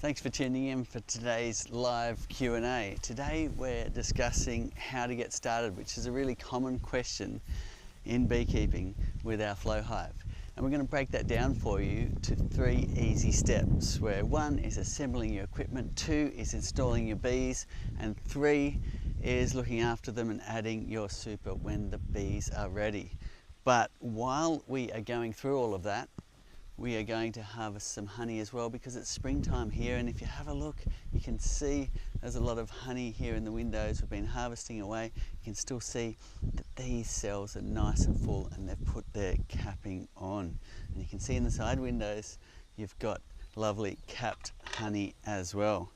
Thanks for tuning in for today's live Q&A. Today we're discussing how to get started, which is a really common question in beekeeping with our flow hive. And we're going to break that down for you to 3 easy steps, where 1 is assembling your equipment, 2 is installing your bees, and 3 is looking after them and adding your super when the bees are ready. But while we are going through all of that, we are going to harvest some honey as well, because it's springtime here, and if you have a look you can see there's a lot of honey here in the windows. We've been harvesting away. You can still see that these cells are nice and full and they've put their capping on, and you can see in the side windows you've got lovely capped honey as well.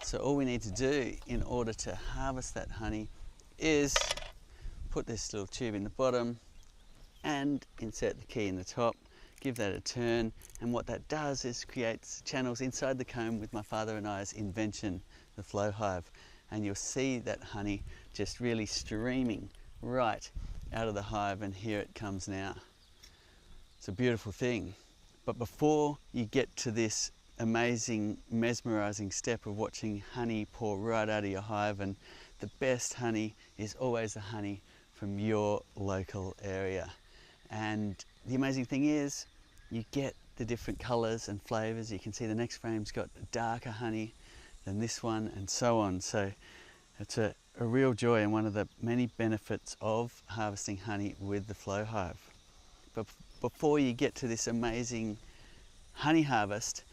So all we need to do in order to harvest that honey is put this little tube in the bottom and insert the key in the top. Give that a turn, and what that does is creates channels inside the comb with my father and I's invention, the flow hive, and you'll see that honey just really streaming right out of the hive, and here it comes now. It's a beautiful thing. But before you get to this amazing, mesmerizing step of watching honey pour right out of your hive, and the best honey is always the honey from your local area. And the amazing thing is you get the different colors and flavors. You can see the next frame's got darker honey than this one, and so on. So it's a real joy and one of the many benefits of harvesting honey with the flow hive. But before you get to this amazing honey harvest,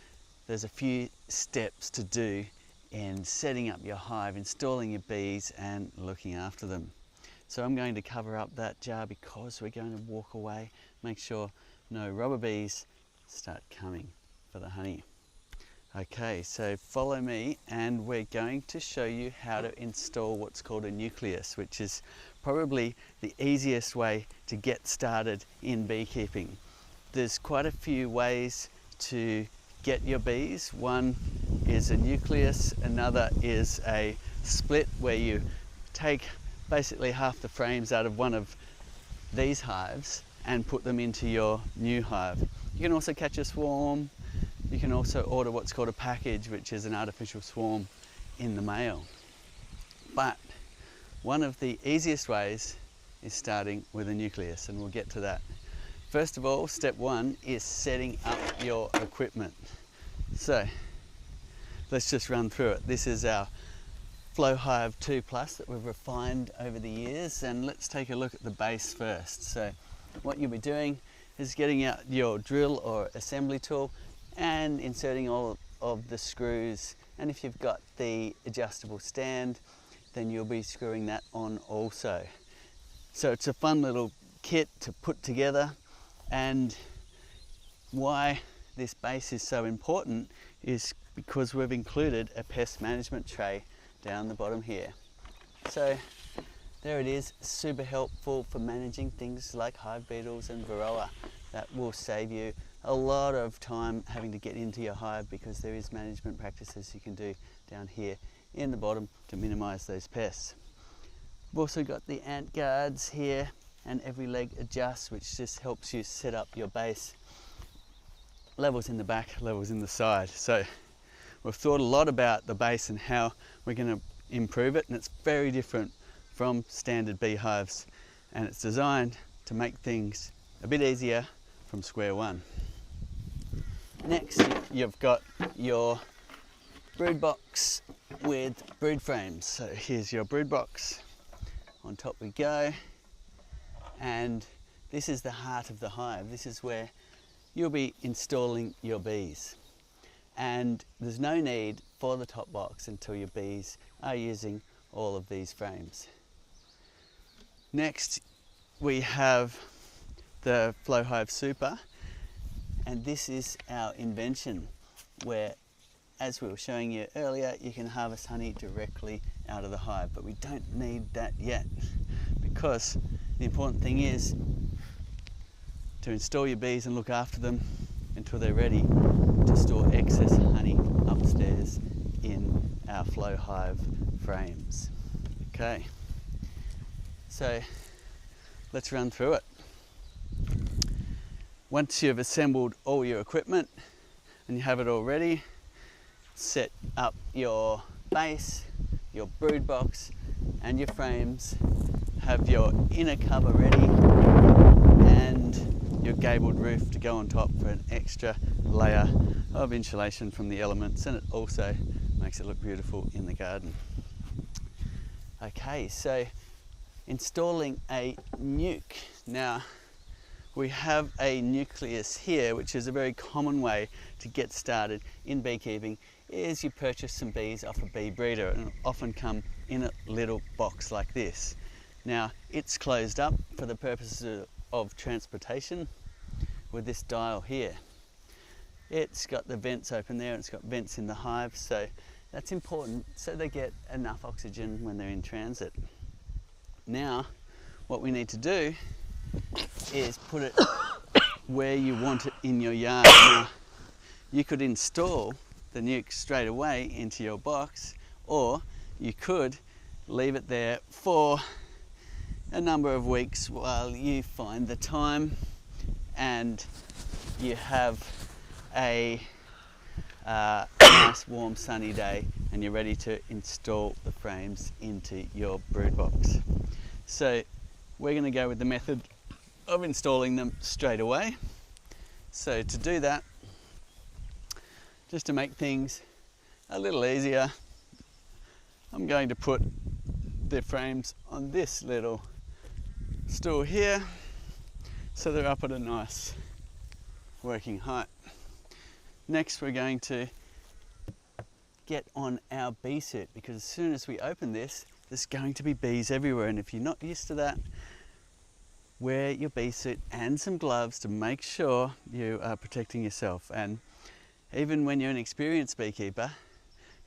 there's a few steps to do in setting up your hive, installing your bees and looking after them. So I'm going to cover up that jar because we're going to walk away, make sure no robber bees start coming for the honey. Okay, so follow me and we're going to show you how to install what's called a nucleus, which is probably the easiest way to get started in beekeeping. There's quite a few ways to get your bees. One is a nucleus, another is a split, where you take basically half the frames out of one of these hives and put them into your new hive. You can also catch a swarm. You can also order what's called a package, which is an artificial swarm in the mail. But one of the easiest ways is starting with a nucleus, and we'll get to that. First of all, step 1 is setting up your equipment. So let's just run through it. This is our Flow Hive 2 Plus that we've refined over the years, and let's take a look at the base first. So what you'll be doing is getting out your drill or assembly tool and inserting all of the screws, and if you've got the adjustable stand then you'll be screwing that on also. So it's a fun little kit to put together, and why this base is so important is because we've included a pest management tray down the bottom here. So there it is, super helpful for managing things like hive beetles and varroa. That will save you a lot of time having to get into your hive, because there is management practices you can do down here in the bottom to minimize those pests. We've also got the ant guards here, and every leg adjusts, which just helps you set up your base. Levels in the back, levels in the side. So we've thought a lot about the base and how we're going to improve it, and it's very different from standard beehives, and it's designed to make things a bit easier from square one. Next, you've got your brood box with brood frames. So here's your brood box. On top we go, and this is the heart of the hive. This is where you'll be installing your bees, and there's no need for the top box until your bees are using all of these frames. Next we have the Flow Hive Super, and this is our invention, where, as we were showing you earlier, you can harvest honey directly out of the hive, but we don't need that yet, because the important thing is to install your bees and look after them until they're ready to store excess honey upstairs in our Flow Hive frames. Okay, so let's run through it. Once you've assembled all your equipment and you have it all ready, set up your base, your brood box and your frames, have your inner cover ready and your gabled roof to go on top for an extra layer of insulation from the elements, and it also makes it look beautiful in the garden. Okay, so installing a nuke. Now we have a nucleus here, which is a very common way to get started in beekeeping. Is you purchase some bees off a bee breeder, and often come in a little box like this. Now it's closed up for the purposes of transportation with this dial here. It's got the vents open there, and it's got vents in the hive, so that's important so they get enough oxygen when they're in transit. Now what we need to do is put it where you want it in your yard. Now, you could install the nuke straight away into your box, or you could leave it there for a number of weeks while you find the time and you have a nice warm sunny day and you're ready to install the frames into your brood box. So we're going to go with the method of installing them straight away. So to do that, just to make things a little easier, I'm going to put the frames on this little stool here so they're up at a nice working height. Next we're going to get on our bee suit, because as soon as we open this, there's going to be bees everywhere, and if you're not used to that, wear your bee suit and some gloves to make sure you are protecting yourself. And even when you're an experienced beekeeper,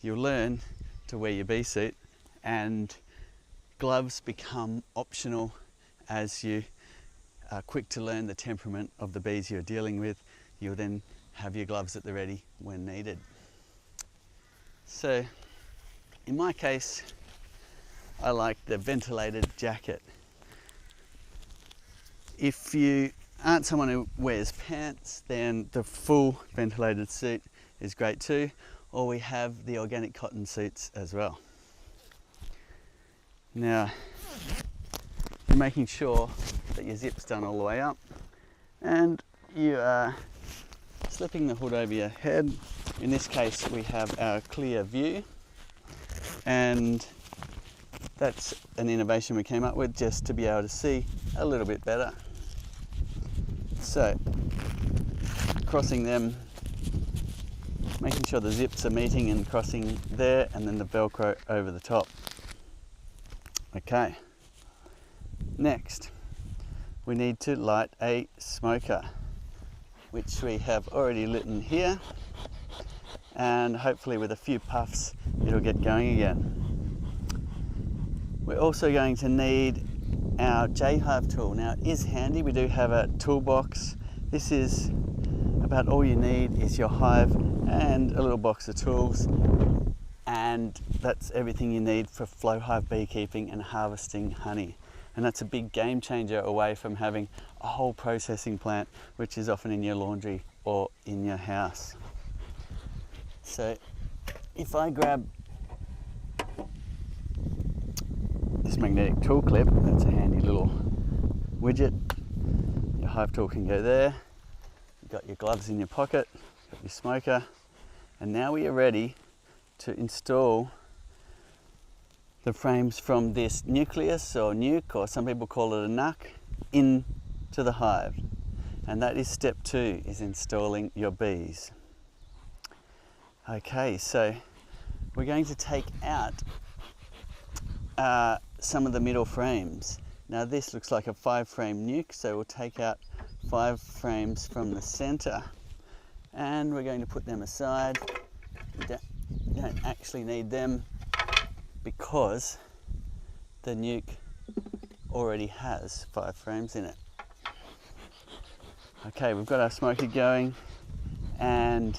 you'll learn to wear your bee suit, and gloves become optional as you are quick to learn the temperament of the bees you're dealing with. You'll then have your gloves at the ready when needed. So in my case, I like the ventilated jacket. If you aren't someone who wears pants, then the full ventilated suit is great too, or we have the organic cotton suits as well. Now, you're making sure that your zip's done all the way up, and you are slipping the hood over your head. In this case, we have our clear view, and that's an innovation we came up with just to be able to see a little bit better. So, crossing them, making sure the zips are meeting and crossing there, and then the Velcro over the top. Okay, next we need to light a smoker, which we have already lit in here, and hopefully with a few puffs it'll get going again. We're also going to need our Hive tool. Now it is handy, we do have a toolbox. This is about all you need is your hive and a little box of tools, and that's everything you need for flow hive beekeeping and harvesting honey. And that's a big game changer away from having a whole processing plant, which is often in your laundry or in your house. So if I grab this magnetic tool clip, that's a handy little widget. Your hive tool can go there. You've got your gloves in your pocket, got your smoker, and now we are ready to install the frames from this nucleus or nuke, or some people call it a nuc, into the hive. And that is step 2, is installing your bees. Okay, so we're going to take out some of the middle frames. Now this looks like a 5-frame nuke, so we'll take out 5 frames from the center, and we're going to put them aside. You don't actually need them because the nuke already has 5 frames in it. Okay, we've got our smoker going, and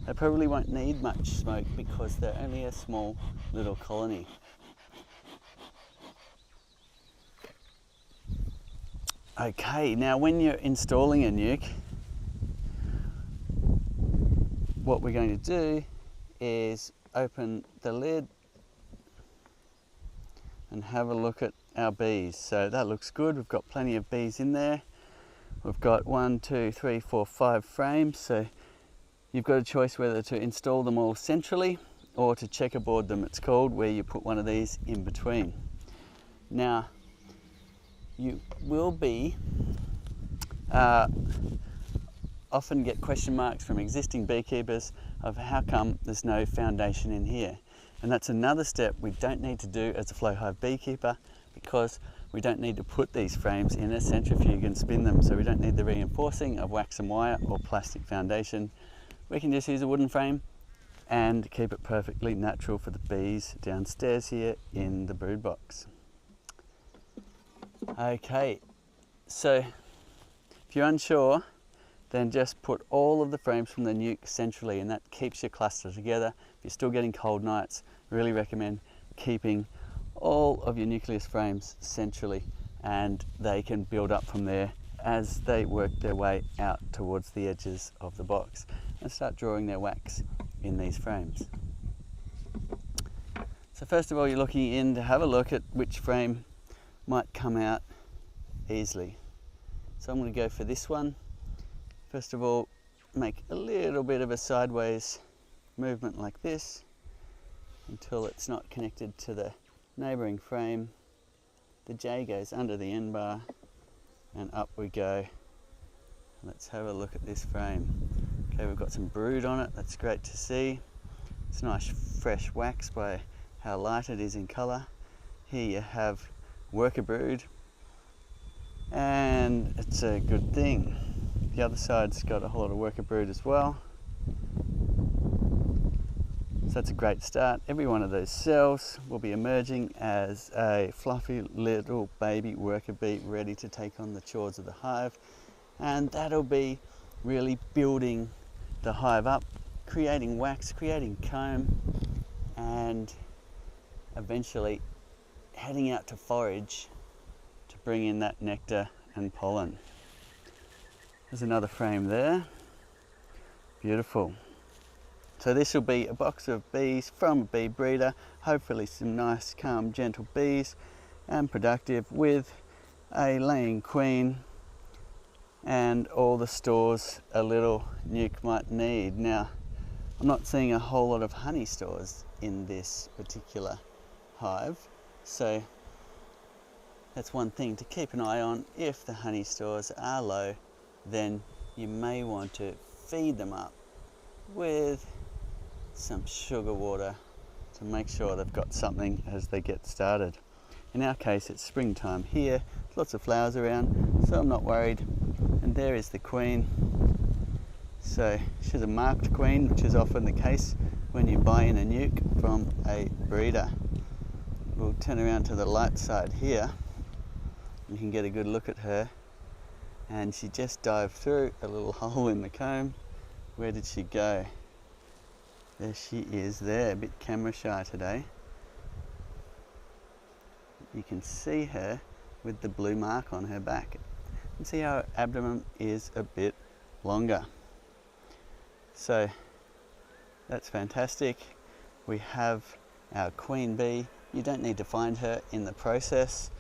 they probably won't need much smoke because they're only a small little colony. Okay, now when you're installing a nuke, what we're going to do is open the lid and have a look at our bees. So that looks good. We've got plenty of bees in there. We've got 1, 2, 3, 4, 5 frames. So you've got a choice whether to install them all centrally or to checkerboard them, it's called, where you put one of these in between. Now, you will be often get question marks from existing beekeepers of how come there's no foundation in here. And that's another step we don't need to do as a flow hive beekeeper, because we don't need to put these frames in a centrifuge and spin them. So we don't need the reinforcing of wax and wire or plastic foundation. We can just use a wooden frame and keep it perfectly natural for the bees downstairs here in the brood box. Okay, so if you're unsure, then just put all of the frames from the nuke centrally, and that keeps your cluster together. If you're still getting cold nights, I really recommend keeping all of your nucleus frames centrally, and they can build up from there as they work their way out towards the edges of the box and start drawing their wax in these frames. So first of all, you're looking in to have a look at which frame might come out easily. So I'm going to go for this one. First of all, make a little bit of a sideways movement like this until it's not connected to the neighbouring frame. The J goes under the end bar and up we go. Let's have a look at this frame. Okay, we've got some brood on it, that's great to see. It's nice fresh wax by how light it is in colour. Here you have worker brood, and it's a good thing. The other side's got a whole lot of worker brood as well. So that's a great start. Every one of those cells will be emerging as a fluffy little baby worker bee ready to take on the chores of the hive. And that'll be really building the hive up, creating wax, creating comb, and eventually heading out to forage to bring in that nectar and pollen. There's another frame there. Beautiful. So this will be a box of bees from a bee breeder, hopefully some nice, calm, gentle bees, and productive, with a laying queen and all the stores a little nuke might need. Now, I'm not seeing a whole lot of honey stores in this particular hive, so that's one thing to keep an eye on. If the honey stores are low, then you may want to feed them up with some sugar water to make sure they've got something as they get started. In our case, it's springtime here, lots of flowers around, so I'm not worried. And there is the queen. So she's a marked queen, which is often the case when you buy in a nuke from a breeder. We'll turn around to the light side here. You can get a good look at her. And she just dived through a little hole in the comb. Where did she go? There she is there, a bit camera shy today. You can see her with the blue mark on her back. And see how her abdomen is a bit longer. So that's fantastic. We have our queen bee. You don't need to find her in the process,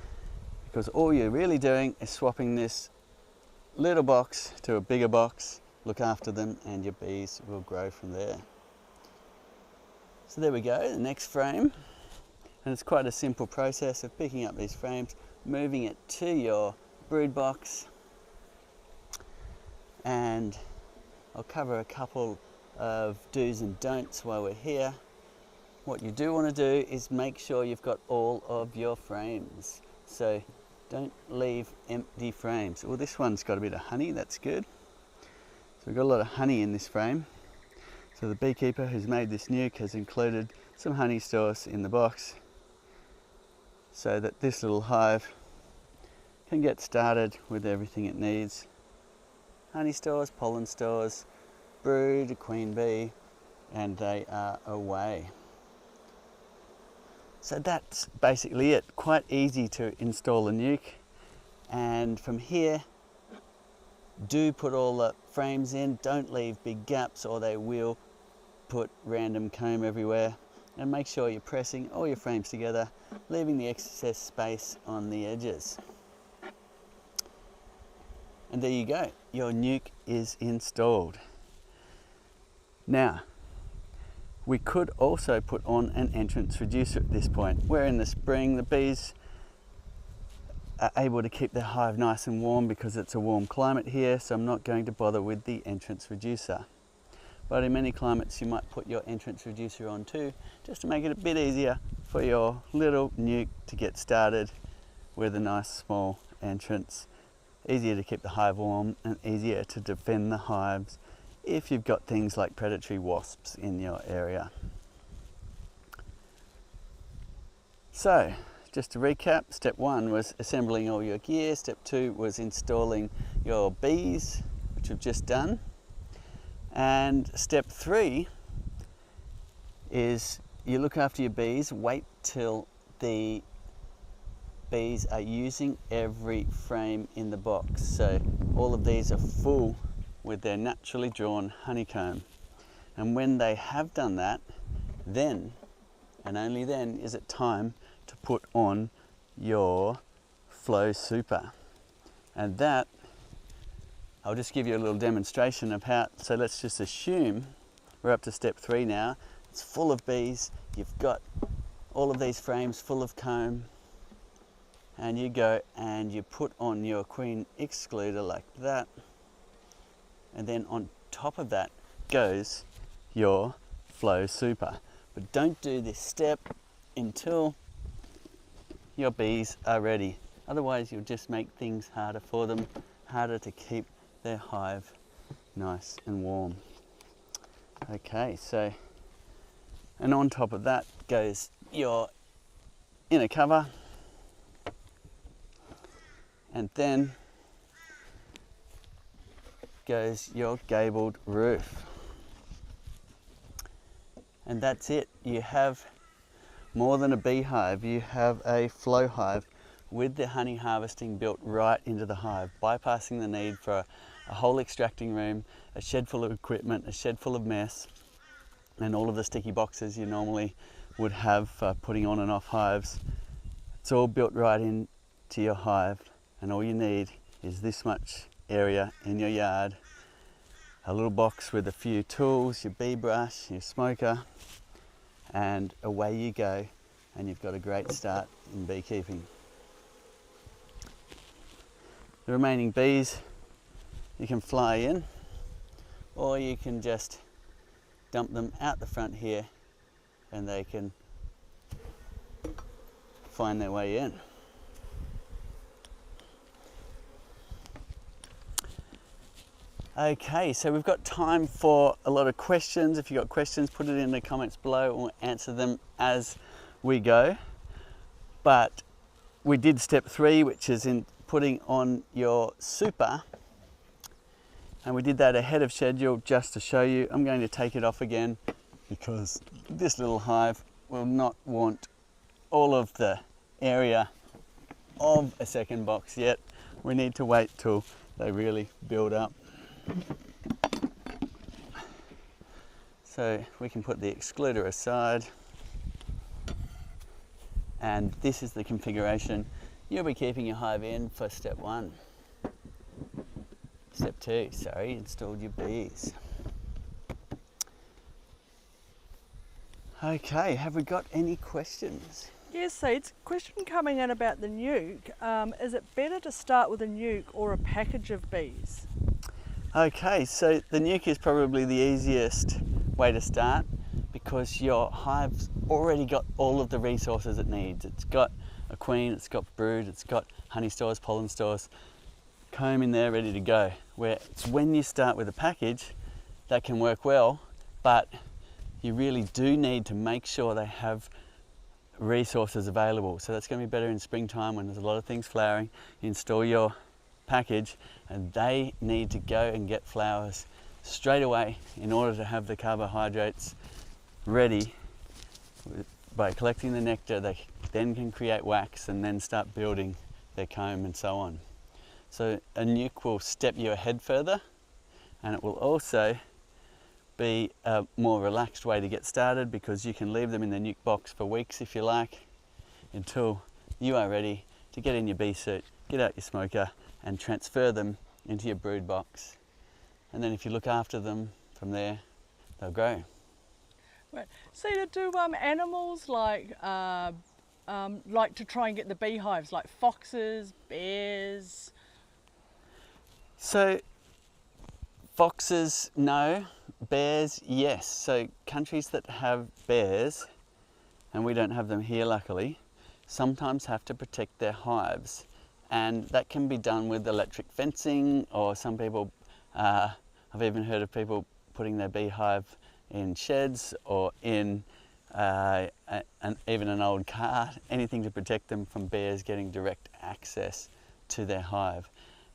because all you're really doing is swapping this little box to a bigger box, look after them, and your bees will grow from there. So there we go, the next frame. And it's quite a simple process of picking up these frames, moving it to your brood box, and I'll cover a couple of do's and don'ts while we're here. What you do want to do is make sure you've got all of your frames. So don't leave empty frames. Well, this one's got a bit of honey, that's good. So we've got a lot of honey in this frame. So the beekeeper who's made this nuke has included some honey stores in the box so that this little hive can get started with everything it needs. Honey stores, pollen stores, brood, a queen bee, and they are away. So that's basically it. Quite easy to install a nuke, and from here, do put all the frames in. Don't leave big gaps or they will put random comb everywhere, and make sure you're pressing all your frames together, leaving the excess space on the edges. And there you go, your nuke is installed. Now, we could also put on an entrance reducer at this point. We're in the spring, the bees are able to keep their hive nice and warm because it's a warm climate here, so I'm not going to bother with the entrance reducer. But in many climates you might put your entrance reducer on too, just to make it a bit easier for your little nuke to get started with a nice small entrance. Easier to keep the hive warm and easier to defend the hives if you've got things like predatory wasps in your area. So, just to recap, step 1 was assembling all your gear, step 2 was installing your bees, which we've just done, and step 3 is you look after your bees, wait till the bees are using every frame in the box. So all of these are full with their naturally drawn honeycomb. And when they have done that, then, and only then, is it time to put on your Flow Super. And that, I'll just give you a little demonstration of how, so let's just assume we're up to step 3 now. It's full of bees, you've got all of these frames full of comb, and you go and you put on your queen excluder like that, and then on top of that goes your Flow Super. But don't do this step until your bees are ready. Otherwise you'll just make things harder for them, harder to keep their hive nice and warm. Okay, so, and on top of that goes your inner cover, and then goes your gabled roof. And that's it. You have more than a beehive, you have a flow hive with the honey harvesting built right into the hive, bypassing the need for a whole extracting room, a shed full of equipment, a shed full of mess, and all of the sticky boxes you normally would have for putting on and off hives. It's all built right into your hive, and all you need is this much area in your yard, a little box with a few tools, your bee brush, your smoker, and away you go, and you've got a great start in beekeeping. The remaining bees you can fly in, or you can just dump them out the front here and they can find their way in. Okay, so we've got time for a lot of questions. If you've got questions, put it in the comments below and we'll answer them as we go. But we did step 3, which is in putting on your super. And we did that ahead of schedule just to show you. I'm going to take it off again because this little hive will not want all of the area of a second box yet. We need to wait till they really build up. So we can put the excluder aside, and this is the configuration you'll be keeping your hive in for step 1. Step 2, sorry, installed your bees. Okay, have we got any questions? Yes, so it's a question coming in about the nuke. Is it better to start with a nuke or a package of bees? Okay, so the nuke is probably the easiest way to start because your hive's already got all of the resources it needs. It's got a queen, it's got brood, it's got honey stores, pollen stores, comb in there ready to go. Where it's when you start with a package that can work well, but you really do need to make sure they have resources available. So that's going to be better in springtime when there's a lot of things flowering. You install your package and they need to go and get flowers straight away in order to have the carbohydrates ready. By collecting the nectar, they then can create wax and then start building their comb and so on. So a nuke will step you ahead further, and it will also be a more relaxed way to get started, because you can leave them in the nuke box for weeks if you like, until you are ready to get in your bee suit, get out your smoker and transfer them into your brood box. And then if you look after them from there, they'll grow. Right. Cedar, do animals like to try and get the beehives, like foxes, bears? So foxes, no. Bears, yes. So countries that have bears, and we don't have them here luckily, sometimes have to protect their hives. And that can be done with electric fencing, or some people, I've even heard of people putting their beehive in sheds or in even an old car, anything to protect them from bears getting direct access to their hive.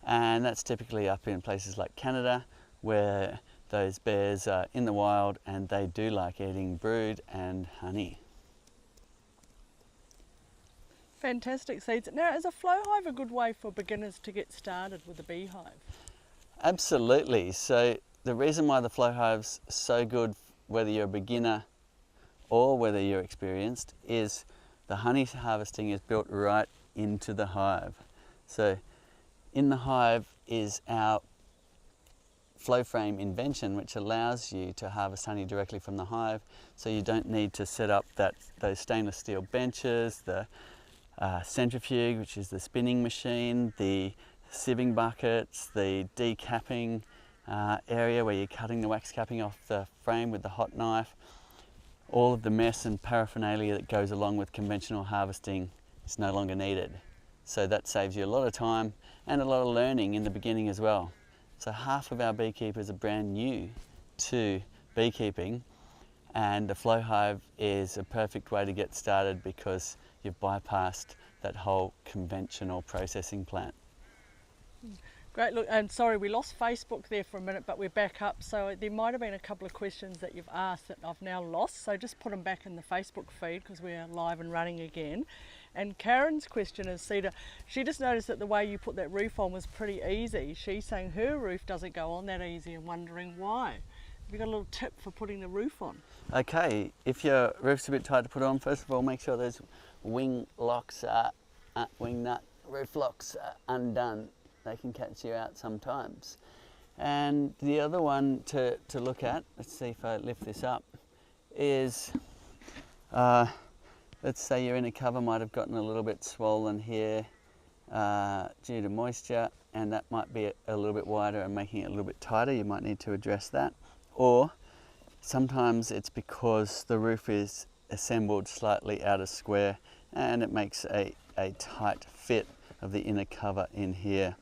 And that's typically up in places like Canada, where those bears are in the wild and they do like eating brood and honey. Fantastic, Seeds. Now, is a flow hive a good way for beginners to get started with a beehive? Absolutely. So the reason why the flow hive's so good, whether you're a beginner or whether you're experienced, is the honey harvesting is built right into the hive. So in the hive is our flow frame invention, which allows you to harvest honey directly from the hive, so you don't need to set up those stainless steel benches, the centrifuge, which is the spinning machine, the sieving buckets, the decapping area where you're cutting the wax capping off the frame with the hot knife. All of the mess and paraphernalia that goes along with conventional harvesting is no longer needed. So that saves you a lot of time and a lot of learning in the beginning as well. So half of our beekeepers are brand new to beekeeping, and the flow hive is a perfect way to get started because you've bypassed that whole conventional processing plant. Great, look, and sorry, we lost Facebook there for a minute, but we're back up. So there might have been a couple of questions that you've asked that I've now lost. So just put them back in the Facebook feed because we're live and running again. And Karen's question is, Cedar, she just noticed that the way you put that roof on was pretty easy. She's saying her roof doesn't go on that easy and wondering why. Have you got a little tip for putting the roof on? Okay, if your roof's a bit tight to put on, first of all, make sure those wing locks are, wing nut roof locks are undone. They can catch you out sometimes. And the other one to look at, let's see if I lift this up, is let's say your inner cover might have gotten a little bit swollen here due to moisture, and that might be a little bit wider and making it a little bit tighter. You might need to address that. Or sometimes it's because the roof is assembled slightly out of square and it makes a tight fit of the inner cover in here,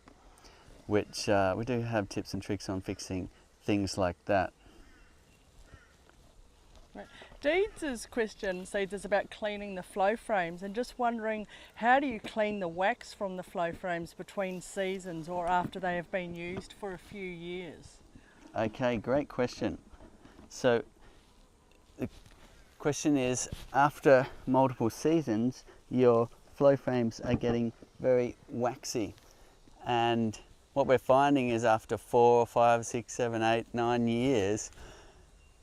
which we do have tips and tricks on fixing things like that. Right. Deeds' question, Seeds, is about cleaning the flow frames and just wondering, how do you clean the wax from the flow frames between seasons or after they have been used for a few years? Okay, great question. So the question is, after multiple seasons, your flow frames are getting very waxy. And what we're finding is after 4, 5, 6, 7, 8, 9 years,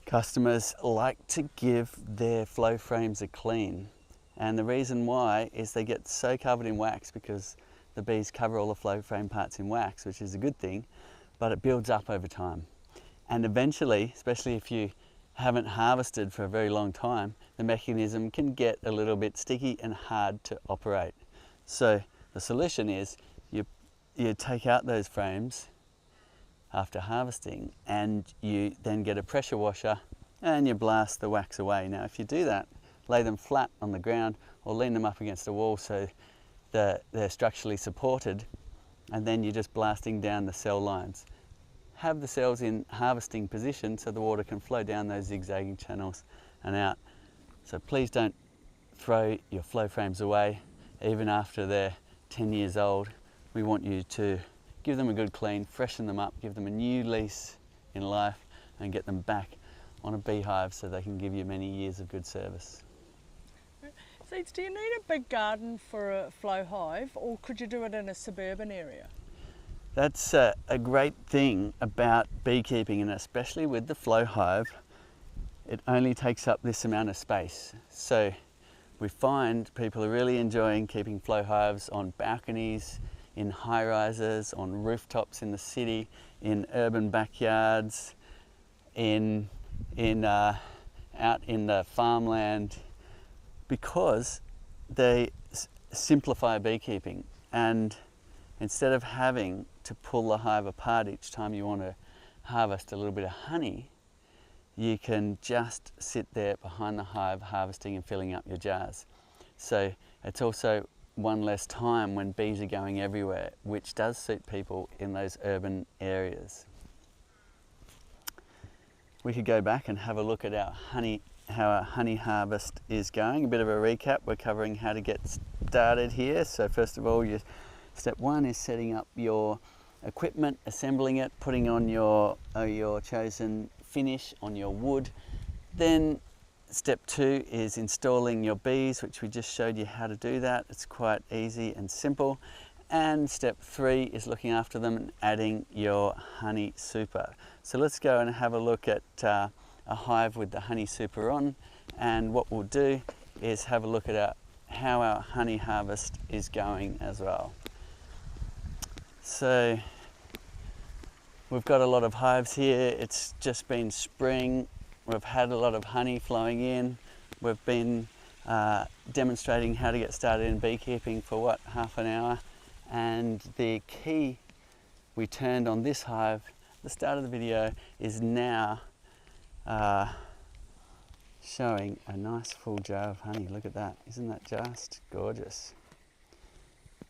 customers like to give their flow frames a clean. And the reason why is they get so covered in wax because the bees cover all the flow frame parts in wax, which is a good thing, but it builds up over time. And eventually, especially if you haven't harvested for a very long time, the mechanism can get a little bit sticky and hard to operate. So the solution is you take out those frames after harvesting and you then get a pressure washer and you blast the wax away. Now if you do that, lay them flat on the ground or lean them up against a wall so they're structurally supported, and then you're just blasting down the cell lines. Have the cells in harvesting position so the water can flow down those zigzagging channels and out. So please don't throw your flow frames away even after they're 10 years old. We want you to give them a good clean, freshen them up, give them a new lease in life and get them back on a beehive so they can give you many years of good service. Seeds, do you need a big garden for a flow hive, or could you do it in a suburban area? That's a great thing about beekeeping, and especially with the flow hive, it only takes up this amount of space. So we find people are really enjoying keeping flow hives on balconies, in high rises, on rooftops in the city, in urban backyards, out in the farmland, because they simplify beekeeping. And instead of having to pull the hive apart each time you want to harvest a little bit of honey, you can just sit there behind the hive harvesting and filling up your jars. So it's also one less time when bees are going everywhere, which does suit people in those urban areas. We could go back and have a look at how our honey harvest is going. A bit of a recap. We're covering how to get started here. So first of all, step one is setting up your equipment, assembling it, putting on your chosen finish on your wood. Then step two is installing your bees, which we just showed you how to do that. It's quite easy and simple. And step three is looking after them and adding your honey super. So let's go and have a look at a hive with the honey super on, and what we'll do is have a look at how our honey harvest is going as well. So we've got a lot of hives here. It's just been spring. We've had a lot of honey flowing in. We've been demonstrating how to get started in beekeeping for half an hour. And the key we turned on this hive at the start of the video is now showing a nice full jar of honey. Look at that. Isn't that just gorgeous?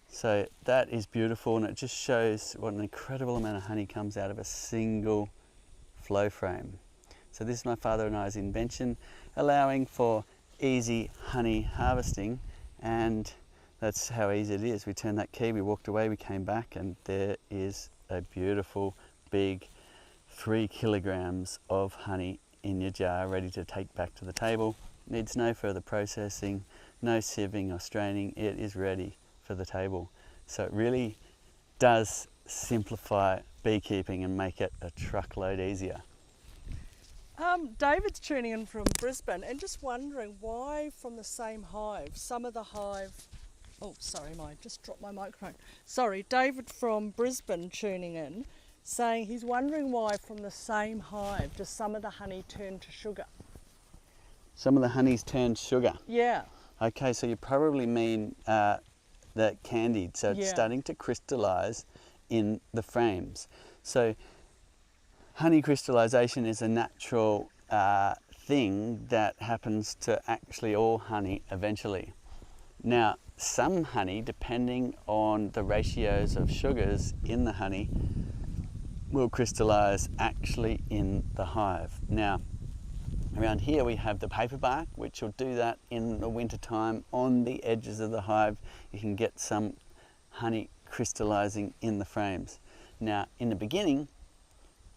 So that is beautiful, and it just shows what an incredible amount of honey comes out of a single flow frame. So this is my father and I's invention, allowing for easy honey harvesting, and that's how easy it is. We turned that key, we walked away, we came back, and there is a beautiful big 3 kilograms of honey in your jar ready to take back to the table. Needs no further processing, no sieving or straining. It is ready for the table. So it really does simplify beekeeping and make it a truckload easier. David's tuning in from Brisbane and just wondering why from the same hive, some of the hive, oh sorry, I just dropped my microphone. Sorry, David from Brisbane tuning in, saying he's wondering why from the same hive does some of the honey turn to sugar? Some of the honey's turned sugar? Yeah. Okay, so you probably mean the candied, so it's starting to crystallise in the frames. So honey crystallization is a natural thing that happens to actually all honey eventually. Now, some honey, depending on the ratios of sugars in the honey, will crystallize actually in the hive. Now, around here we have the paper bark, which will do that in the winter time on the edges of the hive. You can get some honey crystallizing in the frames. Now, in the beginning,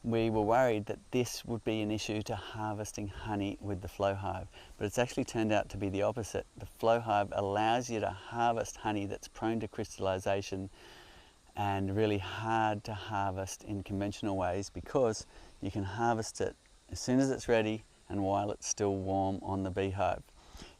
we were worried that this would be an issue to harvesting honey with the flow hive, but it's actually turned out to be the opposite. The flow hive allows you to harvest honey that's prone to crystallization and really hard to harvest in conventional ways, because you can harvest it as soon as it's ready and while it's still warm on the beehive.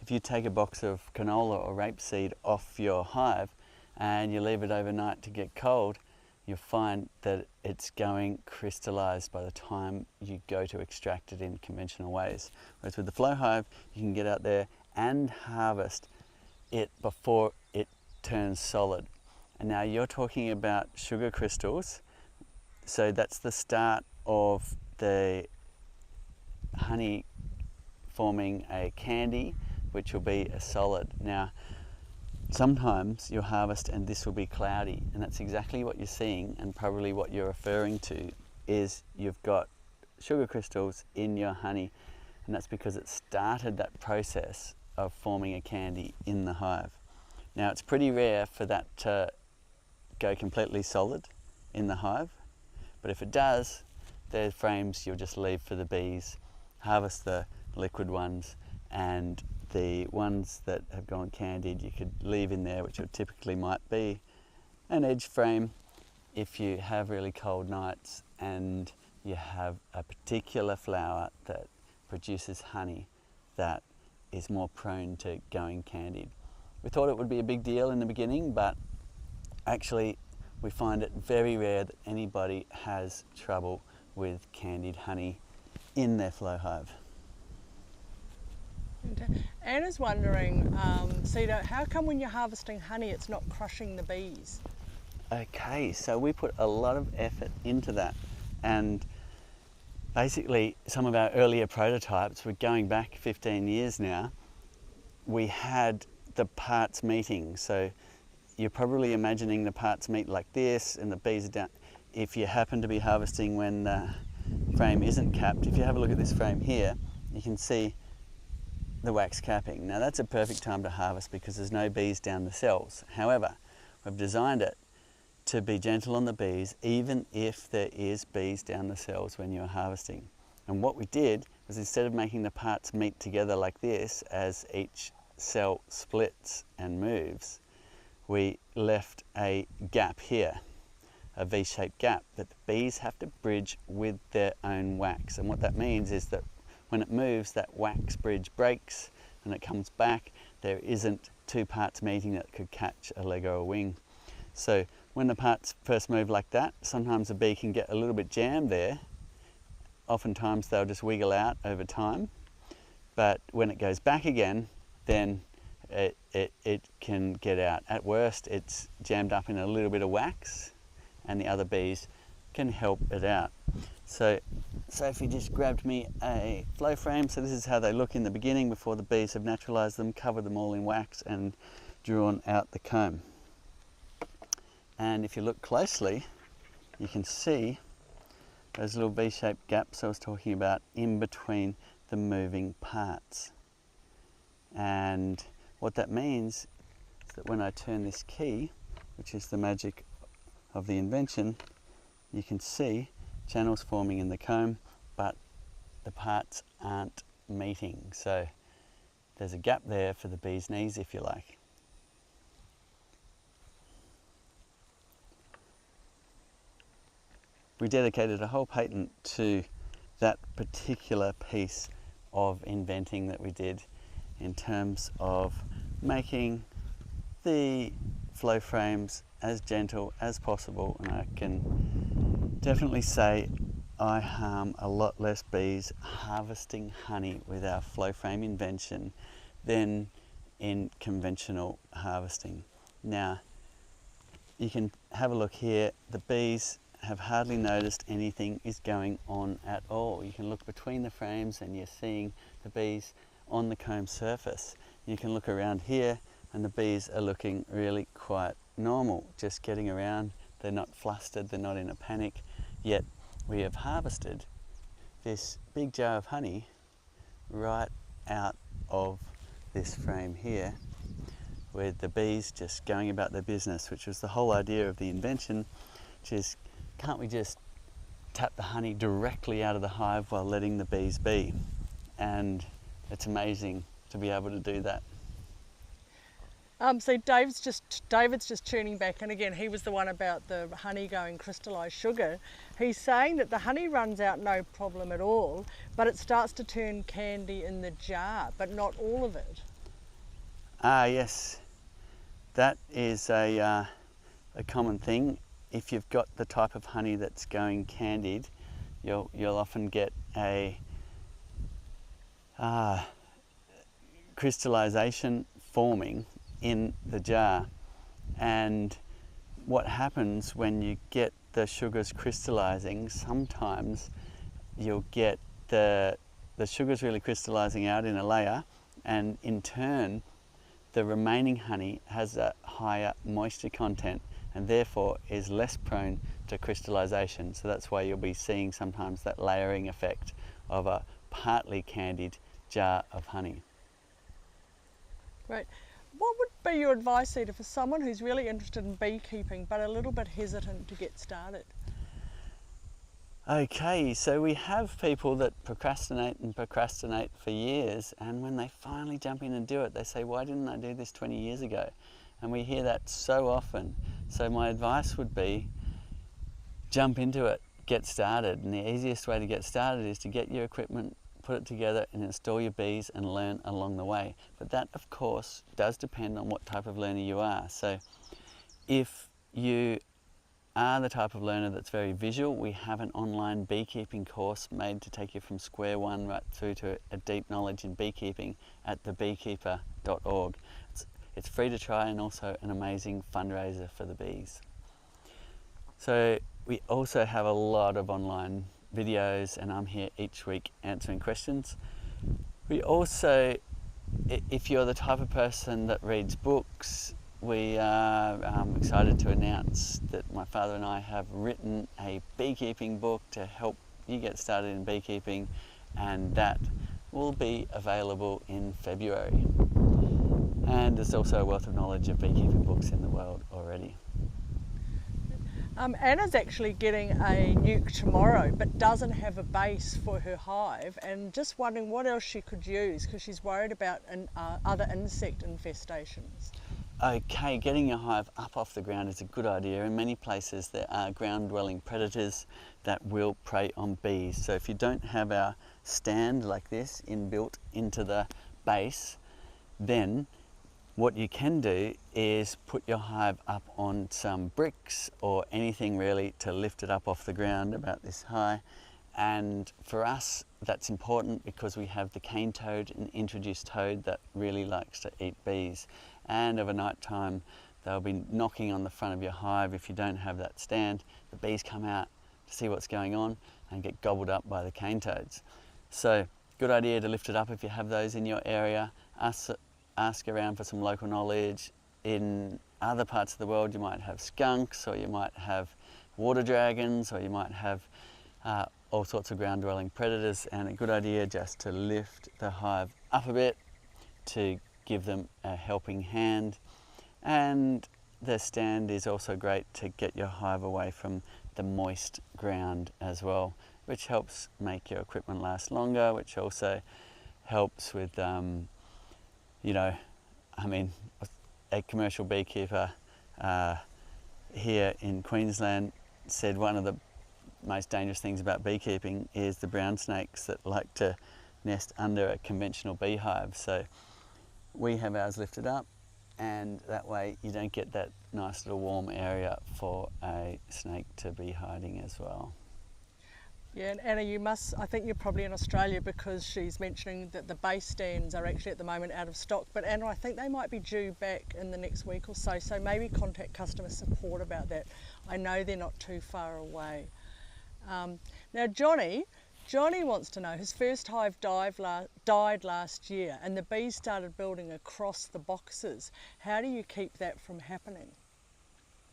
If you take a box of canola or rapeseed off your hive and you leave it overnight to get cold, you'll find that it's going crystallized by the time you go to extract it in conventional ways. Whereas with the flow hive, you can get out there and harvest it before it turns solid. And now you're talking about sugar crystals, so that's the start of the honey forming a candy, which will be a solid. Now, sometimes you'll harvest and this will be cloudy, and that's exactly what you're seeing, and probably what you're referring to is you've got sugar crystals in your honey, and that's because it started that process of forming a candy in the hive. Now, it's pretty rare for that to go completely solid in the hive, but if it does, the frames you'll just leave for the bees, harvest the liquid ones, and the ones that have gone candied you could leave in there, which typically might be an edge frame if you have really cold nights and you have a particular flower that produces honey that is more prone to going candied. We thought it would be a big deal in the beginning, but actually we find it very rare that anybody has trouble with candied honey in their flow hive. Anna's wondering, Cedar, how come when you're harvesting honey it's not crushing the bees? Okay, so we put a lot of effort into that, and basically some of our earlier prototypes, we're going back 15 years now, we had the parts meeting. So you're probably imagining the parts meet like this and the bees are down. If you happen to be harvesting when the frame isn't capped, if you have a look at this frame here, you can see the wax capping. Now that's a perfect time to harvest because there's no bees down the cells. However, we've designed it to be gentle on the bees even if there is bees down the cells when you're harvesting. And what we did was, instead of making the parts meet together like this as each cell splits and moves, we left a gap here, a V-shaped gap that the bees have to bridge with their own wax. And what that means is that when it moves, that wax bridge breaks and it comes back. There isn't two parts meeting that could catch a leg or a wing. So when the parts first move like that, sometimes the bee can get a little bit jammed there. Oftentimes they'll just wiggle out over time. But when it goes back again, then it can get out. At worst, it's jammed up in a little bit of wax and the other bees can help it out. So Sophie just grabbed me a flow frame. So this is how they look in the beginning before the bees have naturalized them, covered them all in wax and drawn out the comb. And if you look closely, you can see those little V-shaped gaps I was talking about in between the moving parts. And what that means is that when I turn this key, which is the magic of the invention, you can see channels forming in the comb, but the parts aren't meeting. So there's a gap there for the bee's knees, if you like. We dedicated a whole patent to that particular piece of inventing that we did in terms of making the flow frames as gentle as possible. And I can definitely say I harm a lot less bees harvesting honey with our flow frame invention than in conventional harvesting. Now, you can have a look here. The bees have hardly noticed anything is going on at all. You can look between the frames and you're seeing the bees on the comb surface. You can look around here and the bees are looking really quite normal, just getting around. They're not flustered, they're not in a panic. Yet we have harvested this big jar of honey right out of this frame here, with the bees just going about their business, which was the whole idea of the invention, which is, can't we just tap the honey directly out of the hive while letting the bees be? And it's amazing to be able to do that. So David's just tuning back, and again, he was the one about the honey going crystallised sugar. He's saying that the honey runs out no problem at all, but it starts to turn candy in the jar, but not all of it. Ah, yes, that is a common thing. If you've got the type of honey that's going candied, you'll often get a crystallization forming in the jar. And what happens when you get the sugars crystallizing, sometimes you'll get the sugars really crystallizing out in a layer, and in turn the remaining honey has a higher moisture content and therefore is less prone to crystallization. So that's why you'll be seeing sometimes that layering effect of a partly candied jar of honey. Great. What would be your advice, Eda, for someone who's really interested in beekeeping but a little bit hesitant to get started? Okay, so we have people that procrastinate for years, and when they finally jump in and do it, they say, why didn't I do this 20 years ago? And we hear that so often. So my advice would be, jump into it, get started. And the easiest way to get started is to get your equipment, put it together and install your bees and learn along the way. But that of course does depend on what type of learner you are. So if you are the type of learner that's very visual, we have an online beekeeping course made to take you from square one right through to a deep knowledge in beekeeping at thebeekeeper.org. It's free to try and also an amazing fundraiser for the bees. So we also have a lot of online videos, and I'm here each week answering questions. We also, if you're the type of person that reads books, we are excited to announce that my father and I have written a beekeeping book to help you get started in beekeeping, and that will be available in February. And there's also a wealth of knowledge of beekeeping books in the world already. Anna's actually getting a nuke tomorrow, but doesn't have a base for her hive, and just wondering what else she could use because she's worried about other insect infestations. Okay, getting your hive up off the ground is a good idea. In many places there are ground-dwelling predators that will prey on bees. So if you don't have our stand like this inbuilt into the base, then what you can do is put your hive up on some bricks or anything really to lift it up off the ground about this high. And for us, that's important because we have the cane toad, an introduced toad that really likes to eat bees. And of a night time, they'll be knocking on the front of your hive. If you don't have that stand, the bees come out to see what's going on and get gobbled up by the cane toads. So good idea to lift it up if you have those in your area. Ask around for some local knowledge. In other parts of the world you might have skunks, or you might have water dragons, or you might have all sorts of ground dwelling predators, and a good idea just to lift the hive up a bit to give them a helping hand. And the stand is also great to get your hive away from the moist ground as well, which helps make your equipment last longer, which also helps with you know, I mean, a commercial beekeeper here in Queensland said one of the most dangerous things about beekeeping is the brown snakes that like to nest under a conventional beehive. So we have ours lifted up, and that way you don't get that nice little warm area for a snake to be hiding as well. Yeah, and Anna, I think you're probably in Australia because she's mentioning that the base stands are actually at the moment out of stock. But Anna, I think they might be due back in the next week or so, so maybe contact customer support about that. I know they're not too far away. Now Johnny wants to know, his first hive died last year and the bees started building across the boxes. How do you keep that from happening?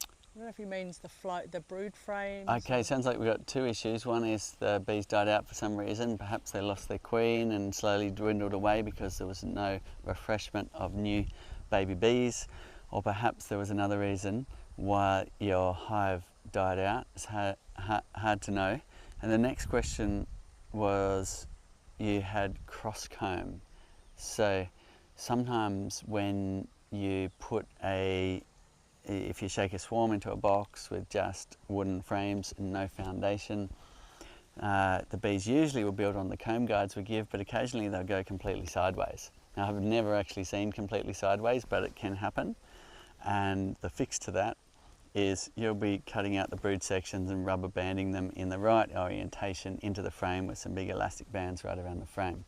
I don't know if he means the brood frames. Okay, sounds like we've got two issues. One is the bees died out for some reason. Perhaps they lost their queen and slowly dwindled away because there was no refreshment of new baby bees. Or perhaps there was another reason why your hive died out. It's hard to know. And the next question was, you had cross comb. So sometimes when you put if you shake a swarm into a box with just wooden frames and no foundation, the bees usually will build on the comb guides we give, but occasionally they'll go completely sideways. Now, I've never actually seen completely sideways, but it can happen. And the fix to that is you'll be cutting out the brood sections and rubber banding them in the right orientation into the frame with some big elastic bands right around the frame.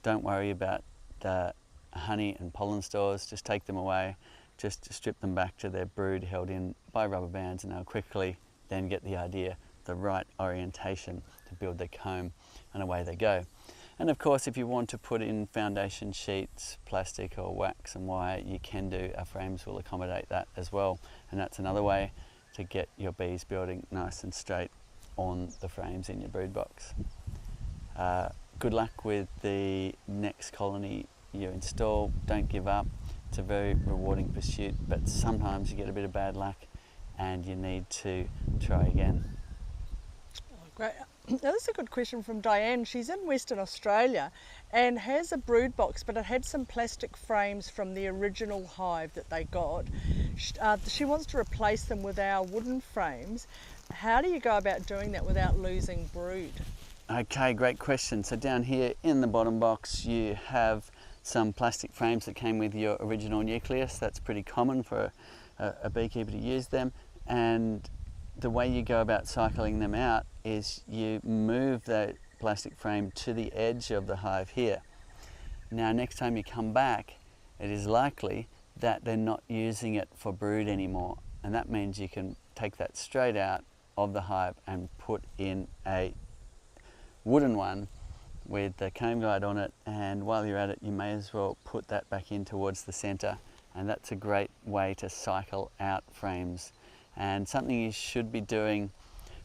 Don't worry about the honey and pollen stores, just take them away. Just strip them back to their brood held in by rubber bands, and they'll quickly then get the idea, the right orientation to build their comb, and away they go. And of course, if you want to put in foundation sheets, plastic or wax and wire, you can do. Our frames will accommodate that as well. And that's another way to get your bees building nice and straight on the frames in your brood box. Good luck with the next colony you install. Don't give up. It's a very rewarding pursuit, but sometimes you get a bit of bad luck and you need to try again. Oh, great. Now, this is a good question from Diane. She's in Western Australia and has a brood box, but it had some plastic frames from the original hive that they got. She wants to replace them with our wooden frames. How do you go about doing that without losing brood? Okay, great question. So down here in the bottom box you have some plastic frames that came with your original nucleus. That's pretty common for a beekeeper to use them, and the way you go about cycling them out is you move the plastic frame to the edge of the hive here. Now next time you come back, it is likely that they're not using it for brood anymore, and that means you can take that straight out of the hive and put in a wooden one with the comb guide on it, and while you're at it you may as well put that back in towards the center, and that's a great way to cycle out frames. And something you should be doing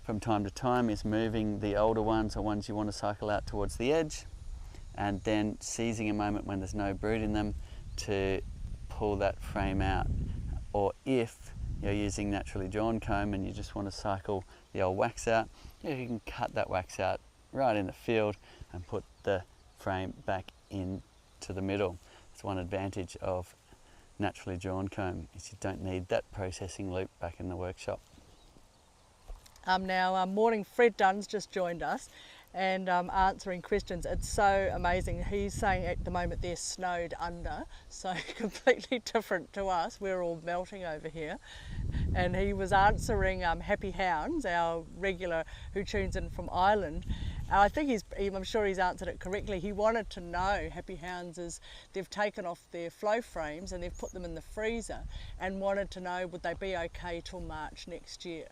from time to time is moving the older ones, or ones you want to cycle out towards the edge, and then seizing a moment when there's no brood in them to pull that frame out. Or if you're using naturally drawn comb and you just want to cycle the old wax out, you can cut that wax out right in the field and put the frame back into the middle. It's one advantage of naturally drawn comb, is you don't need that processing loop back in the workshop. Now, morning, Fred Dunn's just joined us and answering questions. It's so amazing. He's saying at the moment they're snowed under, so completely different to us. We're all melting over here. And he was answering Happy Hounds, our regular who tunes in from Ireland. I think I'm sure he's answered it correctly. He wanted to know, Happy Hounds, is they've taken off their flow frames and they've put them in the freezer, and wanted to know would they be okay till March next year.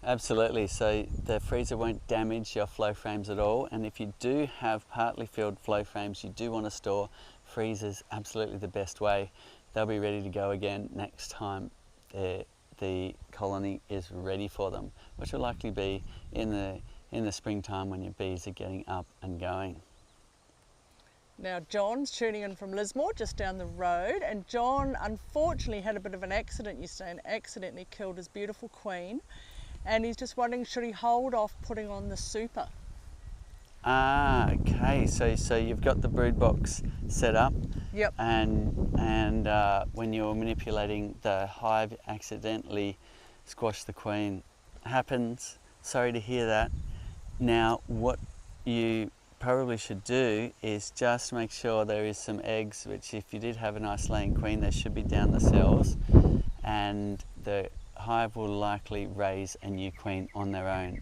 Absolutely, so the freezer won't damage your flow frames at all, and if you do have partly filled flow frames you do want to store, freezer's absolutely the best way. They'll be ready to go again next time the colony is ready for them, which will likely be in the springtime when your bees are getting up and going. Now John's tuning in from Lismore, just down the road, and John unfortunately had a bit of an accident yesterday and accidentally killed his beautiful queen, and he's just wondering, should he hold off putting on the super? Ah, okay, so you've got the brood box set up. Yep. And when you're manipulating the hive, accidentally squash the queen. Happens, sorry to hear that. Now what you probably should do is just make sure there is some eggs, which if you did have a nice laying queen, they should be down the cells, and the hive will likely raise a new queen on their own.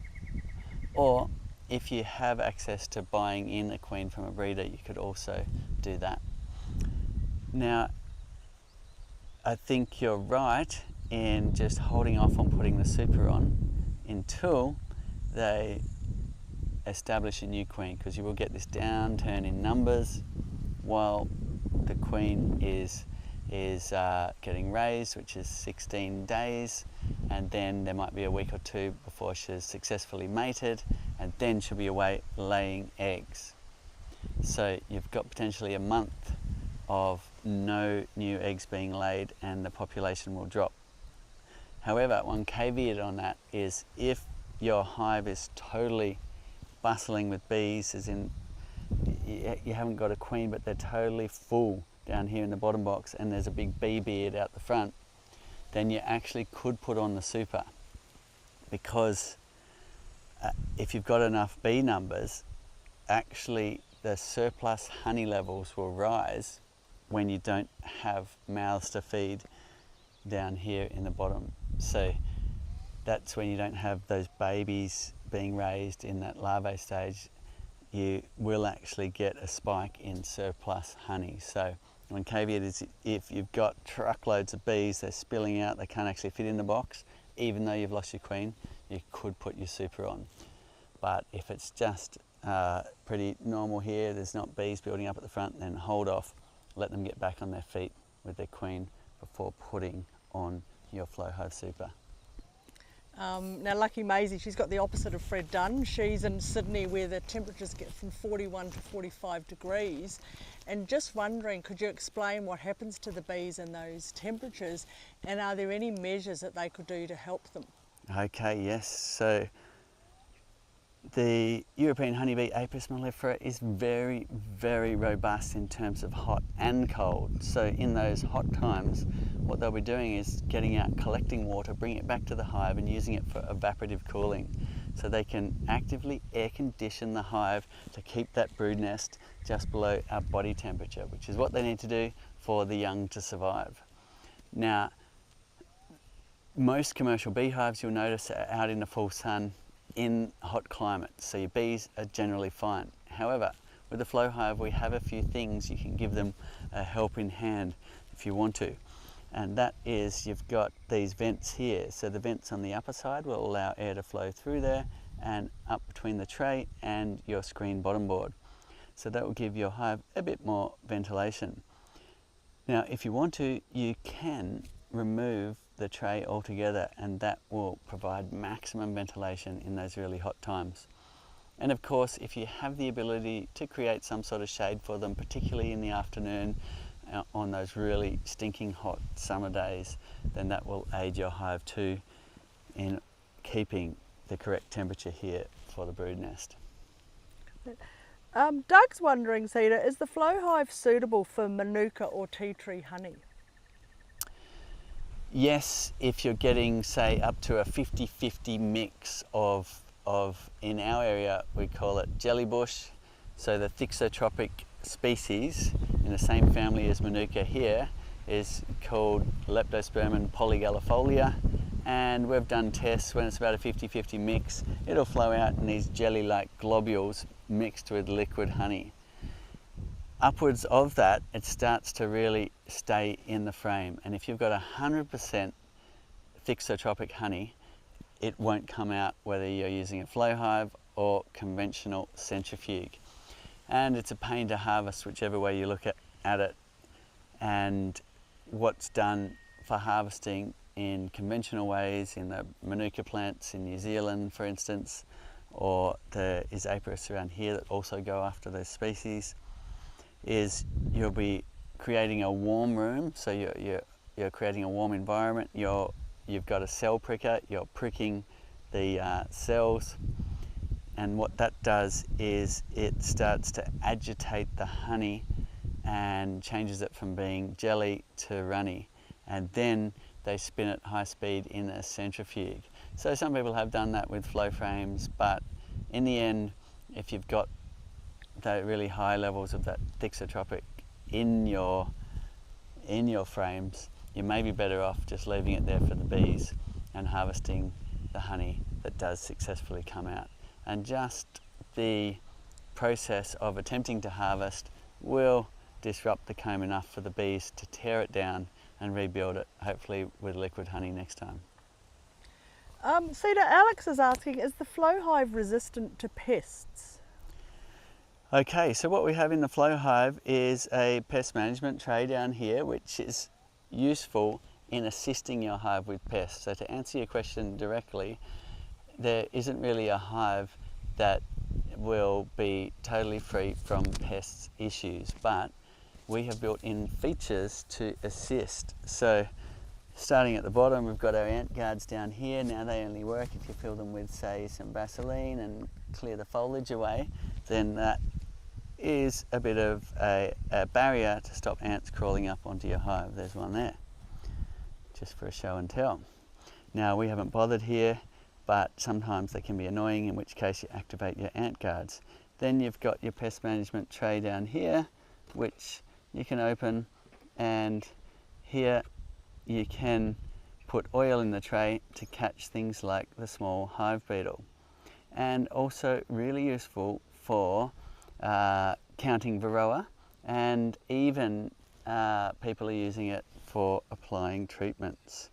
Or if you have access to buying in a queen from a breeder, you could also do that. Now, I think you're right in just holding off on putting the super on until they establish a new queen, because you will get this downturn in numbers while the queen is getting raised, which is 16 days, and then there might be a week or two before she's successfully mated, and then she'll be away laying eggs. So you've got potentially a month of no new eggs being laid, and the population will drop. However, one caveat on that is if your hive is totally bustling with bees, as in you haven't got a queen but they're totally full down here in the bottom box, and there's a big bee beard out the front, then you actually could put on the super, because if you've got enough bee numbers, actually the surplus honey levels will rise when you don't have mouths to feed down here in the bottom. So that's when you don't have those babies being raised in that larvae stage. You will actually get a spike in surplus honey. So one caveat is if you've got truckloads of bees, they're spilling out, they can't actually fit in the box, even though you've lost your queen, you could put your super on. But if it's just pretty normal here, there's not bees building up at the front, then hold off, let them get back on their feet with their queen before putting on your flow hive super. Now lucky Maisie, she's got the opposite of Fred Dunn. She's in Sydney where the temperatures get from 41 to 45 degrees, and just wondering, could you explain what happens to the bees in those temperatures, and are there any measures that they could do to help them? Okay, yes, so the European honeybee Apis mellifera is very, very robust in terms of hot and cold. So in those hot times, what they'll be doing is getting out, collecting water, bringing it back to the hive and using it for evaporative cooling. So they can actively air condition the hive to keep that brood nest just below our body temperature, which is what they need to do for the young to survive. Now, most commercial beehives, you'll notice, are out in the full sun in hot climates, so your bees are generally fine. However, with the flow hive, we have a few things you can give them a helping hand if you want to. And that is, you've got these vents here. So the vents on the upper side will allow air to flow through there and up between the tray and your screen bottom board. So that will give your hive a bit more ventilation. Now, if you want to, you can remove the tray altogether, and that will provide maximum ventilation in those really hot times. And of course, if you have the ability to create some sort of shade for them, particularly in the afternoon on those really stinking hot summer days, then that will aid your hive too in keeping the correct temperature here for the brood nest. Doug's wondering, Cedar, is the flow hive suitable for manuka or tea tree honey? Yes, if you're getting, say, up to a 50-50 mix of, in our area, we call it jellybush. So the thixotropic species in the same family as manuka here is called Leptospermum polygalifolia. And we've done tests when it's about a 50-50 mix. It'll flow out in these jelly-like globules mixed with liquid honey. Upwards of that, it starts to really stay in the frame. And if you've got 100% thixotropic honey, it won't come out whether you're using a flow hive or conventional centrifuge. And it's a pain to harvest whichever way you look at it. And what's done for harvesting in conventional ways, in the manuka plants in New Zealand, for instance, or there is apiarists around here that also go after those species, is you'll be creating a warm room, so you're creating a warm environment. You've got a cell pricker, you're pricking the cells, and what that does is it starts to agitate the honey and changes it from being jelly to runny, and then they spin at high speed in a centrifuge. So some people have done that with flow frames, but in the end, if you've got the really high levels of that thixotropic in your frames, you may be better off just leaving it there for the bees and harvesting the honey that does successfully come out. And just the process of attempting to harvest will disrupt the comb enough for the bees to tear it down and rebuild it, hopefully with liquid honey next time. Cedar, Alex is asking, is the flow hive resistant to pests? Okay, so what we have in the flow hive is a pest management tray down here, which is useful in assisting your hive with pests. So to answer your question directly, there isn't really a hive that will be totally free from pests issues, but we have built in features to assist. So starting at the bottom, we've got our ant guards down here. Now they only work if you fill them with, say, some Vaseline and clear the foliage away. Then that is a bit of a barrier to stop ants crawling up onto your hive. There's one there, just for a show and tell. Now we haven't bothered here, but sometimes they can be annoying, in which case you activate your ant guards. Then you've got your pest management tray down here, which you can open, and here you can put oil in the tray to catch things like the small hive beetle. And also really useful for counting varroa, and even people are using it for applying treatments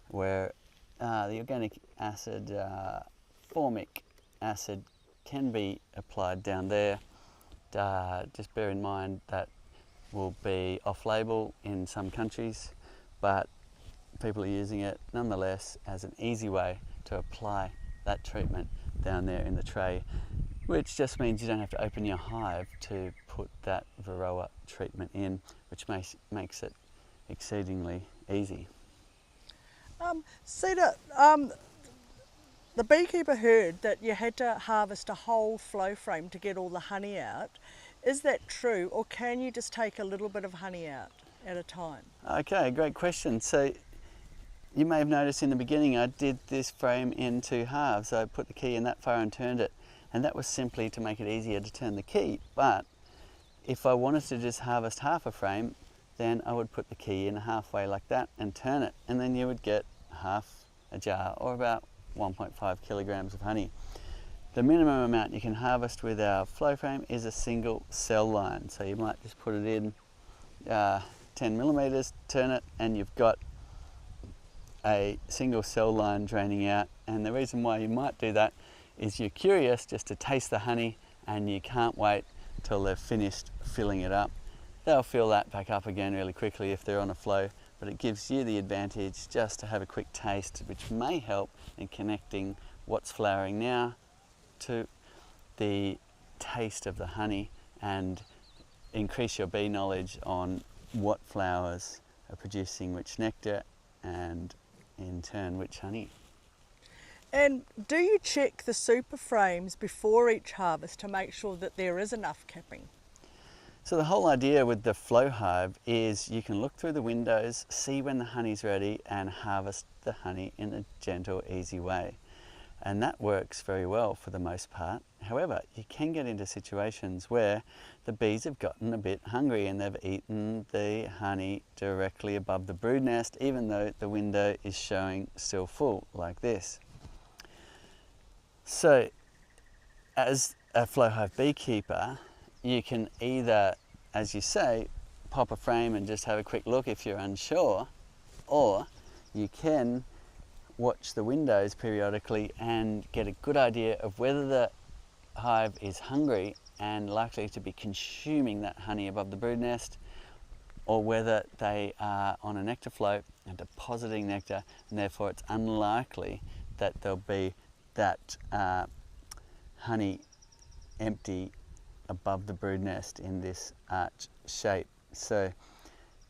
where the organic acid, formic acid, can be applied down there. Just bear in mind that will be off-label in some countries, but people are using it nonetheless as an easy way to apply that treatment down there in the tray, which just means you don't have to open your hive to put that varroa treatment in, which makes it exceedingly easy. Cedar, The beekeeper heard that you had to harvest a whole flow frame to get all the honey out. Is that true, or can you just take a little bit of honey out at a time? Okay, great question. So you may have noticed in the beginning I did this frame in two halves. I put the key in that far and turned it, and that was simply to make it easier to turn the key. But if I wanted to just harvest half a frame, then I would put the key in halfway like that and turn it, and then you would get half a jar, or about 1.5 kilograms of honey. The minimum amount you can harvest with our flow frame is a single cell line. So you might just put it in 10 millimeters, turn it, and you've got a single cell line draining out. And the reason why you might do that is you're curious just to taste the honey, and you can't wait till they've finished filling it up. They'll fill that back up again really quickly if they're on a flow, but it gives you the advantage just to have a quick taste, which may help in connecting what's flowering now to the taste of the honey, and increase your bee knowledge on what flowers are producing which nectar, and in turn which honey. And do you check the super frames before each harvest to make sure that there is enough capping? So the whole idea with the flow hive is you can look through the windows, see when the honey's ready, and harvest the honey in a gentle, easy way. And that works very well for the most part. However, you can get into situations where the bees have gotten a bit hungry and they've eaten the honey directly above the brood nest, even though the window is showing still full, like this. So, as a flow hive beekeeper, you can either, as you say, pop a frame and just have a quick look if you're unsure, or you can watch the windows periodically and get a good idea of whether the hive is hungry and likely to be consuming that honey above the brood nest, or whether they are on a nectar flow and depositing nectar, and therefore it's unlikely that there'll be that honey empty above the brood nest in this arch shape. So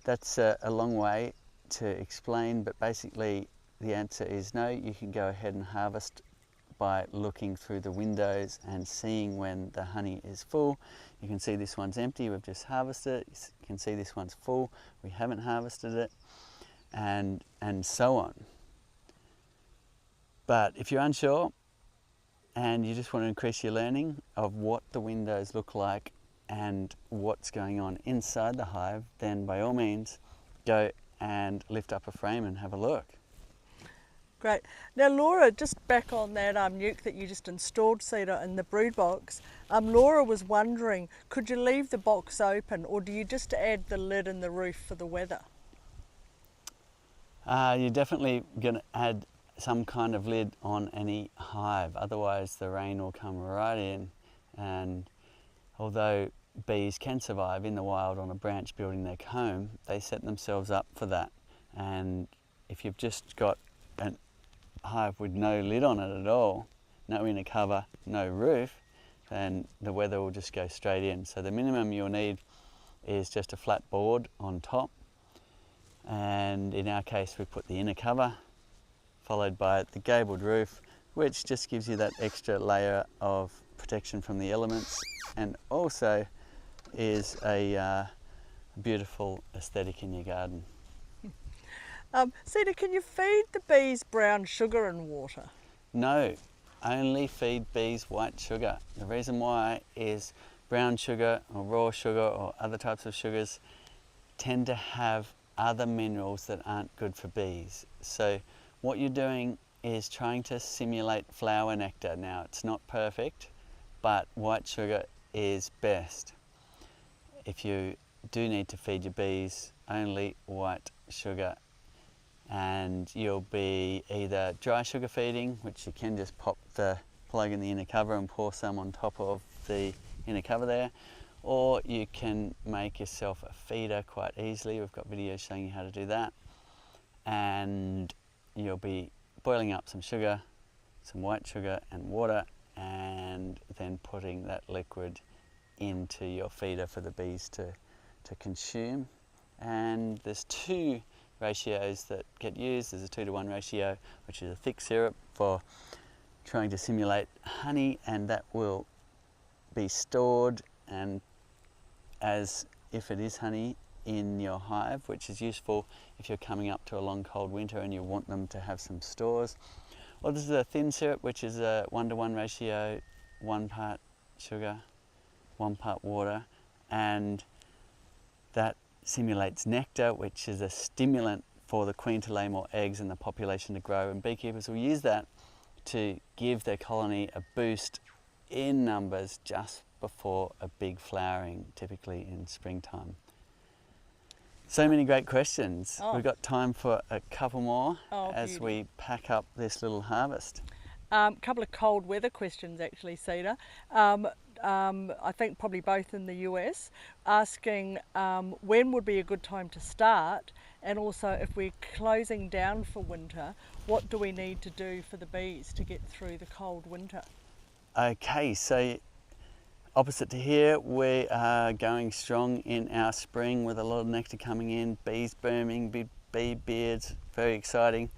that's a long way to explain, but basically the answer is no. You can go ahead and harvest by looking through the windows and seeing when the honey is full. You can see this one's empty, we've just harvested it. You can see this one's full, we haven't harvested it, and so on. But if you're unsure and you just want to increase your learning of what the windows look like and what's going on inside the hive, then by all means go and lift up a frame and have a look. Great. Now Laura, just back on that nuke that you just installed, Cedar, in the brood box, Laura was wondering, could you leave the box open, or do you just add the lid and the roof for the weather? You're definitely going to add some kind of lid on any hive, otherwise the rain will come right in. And although bees can survive in the wild on a branch building their comb, they set themselves up for that. And if you've just got a hive with no lid on it at all, no inner cover, no roof, then the weather will just go straight in. So the minimum you'll need is just a flat board on top, and in our case we put the inner cover followed by the gabled roof, which just gives you that extra layer of protection from the elements, and also is a beautiful aesthetic in your garden. Cedar, can you feed the bees brown sugar and water? No, only feed bees white sugar. The reason why is brown sugar or raw sugar or other types of sugars tend to have other minerals that aren't good for bees. So what you're doing is trying to simulate flower nectar. Now, it's not perfect, but white sugar is best. If you do need to feed your bees, only white sugar. And you'll be either dry sugar feeding, which you can just pop the plug in the inner cover and pour some on top of the inner cover there, or you can make yourself a feeder quite easily. We've got videos showing you how to do that. And you'll be boiling up some sugar, some white sugar and water, and then putting that liquid into your feeder for the bees to consume. And there's two ratios that get used. There's a 2-to-1 ratio, which is a thick syrup for trying to simulate honey, and that will be stored and as if it is honey in your hive, which is useful if you're coming up to a long cold winter and you want them to have some stores. Or this is a thin syrup, which is a 1-to-1 ratio, 1 part sugar, 1 part water, and that simulates nectar, which is a stimulant for the queen to lay more eggs and the population to grow, and beekeepers will use that to give their colony a boost in numbers just before a big flowering, typically in springtime. So many great questions. We've got time for a couple more as we pack up this little harvest. Couple of cold weather questions actually, Cedar. I think probably both in the US, asking when would be a good time to start, and also if we're closing down for winter, what do we need to do for the bees to get through the cold winter? Okay, so opposite to here, we are going strong in our spring with a lot of nectar coming in, bees booming, bee beards, very exciting.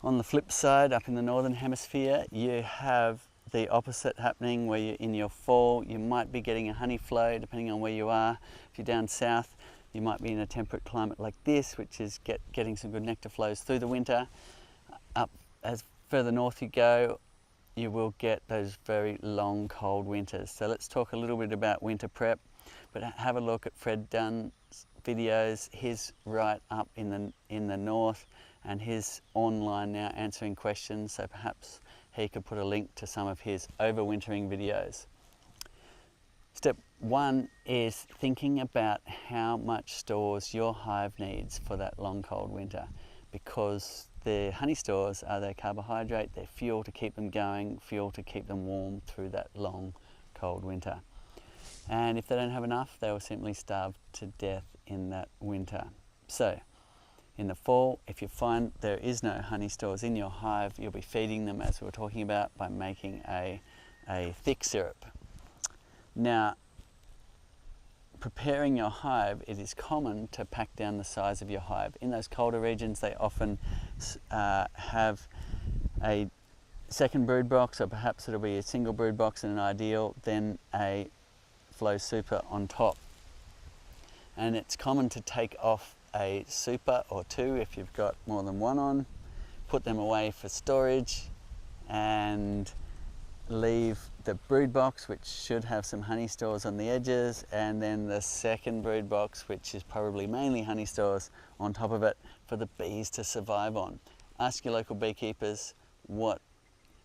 On the flip side, up in the northern hemisphere, you have the opposite happening where you're in your fall. You might be getting a honey flow depending on where you are. If you're down south, you might be in a temperate climate like this, which is getting some good nectar flows through the winter. Up as further north you go, you will get those very long cold winters. So let's talk a little bit about winter prep, but have a look at Fred Dunn's videos. He's right up in the north, and he's online now answering questions, so perhaps he could put a link to some of his overwintering videos. Step 1 is thinking about how much stores your hive needs for that long cold winter, because the honey stores are their carbohydrate, their fuel to keep them going, fuel to keep them warm through that long cold winter. And if they don't have enough, they will simply starve to death in that winter. So in the fall, if you find there is no honey stores in your hive, you'll be feeding them, as we were talking about, by making a thick syrup. Now, preparing your hive, it is common to pack down the size of your hive. In those colder regions, they often have a second brood box, or perhaps it'll be a single brood box in an ideal, then a flow super on top. And it's common to take off a super or two if you've got more than one on, put them away for storage, and leave the brood box, which should have some honey stores on the edges, and then the second brood box, which is probably mainly honey stores, on top of it for the bees to survive on. Ask your local beekeepers what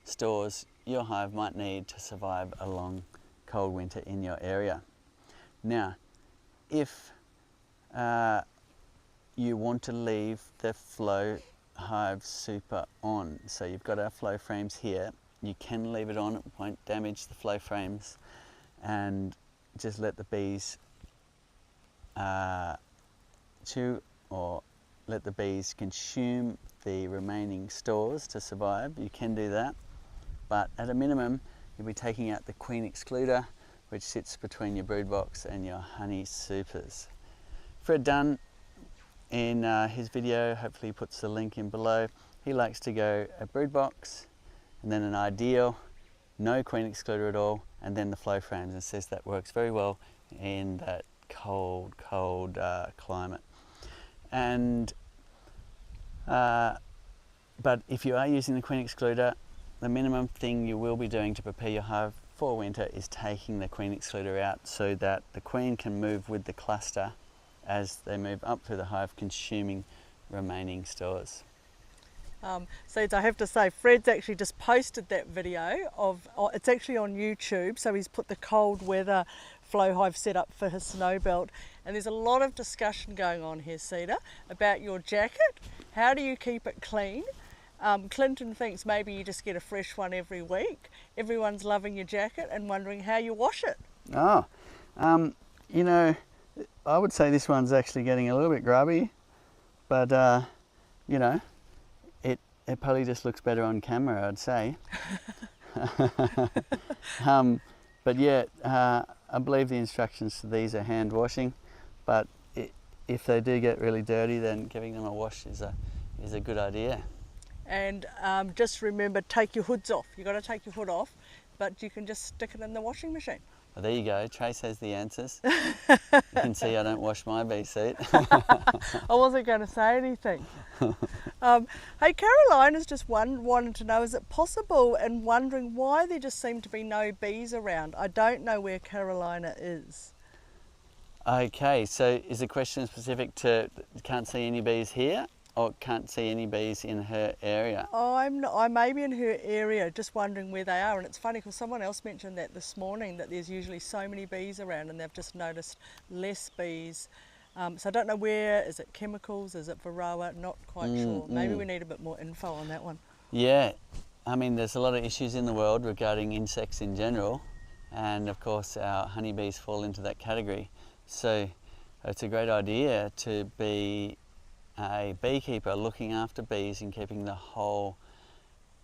stores your hive might need to survive a long cold winter in your area. Now, if you want to leave the flow hive super on, so you've got our flow frames here, you can leave it on, it won't damage the flow frames, and just let the bees chew, or let the bees consume the remaining stores to survive. You can do that, but at a minimum you'll be taking out the queen excluder, which sits between your brood box and your honey supers. Fred Dunn, in his video, hopefully he puts the link in below, he likes to go a brood box, and then an ideal, no queen excluder at all, and then the flow frames, and says that works very well in that cold climate. And but if you are using the queen excluder, the minimum thing you will be doing to prepare your hive for winter is taking the queen excluder out, so that the queen can move with the cluster as they move up through the hive, consuming remaining stores. So I have to say, Fred's actually just posted that video of, it's actually on YouTube, so he's put the cold weather flow hive set up for his snow belt, and there's a lot of discussion going on here, Cedar, about your jacket. How do you keep it clean? Clinton thinks maybe you just get a fresh one every week. Everyone's loving your jacket and wondering how you wash it. You know, I would say this one's actually getting a little bit grubby, but you know, it probably just looks better on camera, I'd say. But yeah, I believe the instructions to these are hand washing, but if they do get really dirty, then giving them a wash is a good idea. And just remember, take your hoods off. You've got to take your hood off, but you can just stick it in the washing machine. Well, there you go. Trace has the answers. You can see I don't wash my bee suit. I wasn't going to say anything. Hey, Caroline has just wanted to know, is it possible, and wondering why there just seem to be no bees around? I don't know where Carolina is. Okay, so is the question specific to can't see any bees here, or can't see any bees in her area? I may be in her area, just wondering where they are. And it's funny because someone else mentioned that this morning, that there's usually so many bees around and they've just noticed less bees. So I don't know where. Is it chemicals? Is it varroa? Not quite sure. Maybe we need a bit more info on that one. Yeah, I mean there's a lot of issues in the world regarding insects in general, and of course our honeybees fall into that category. So it's a great idea to be a beekeeper looking after bees and keeping the whole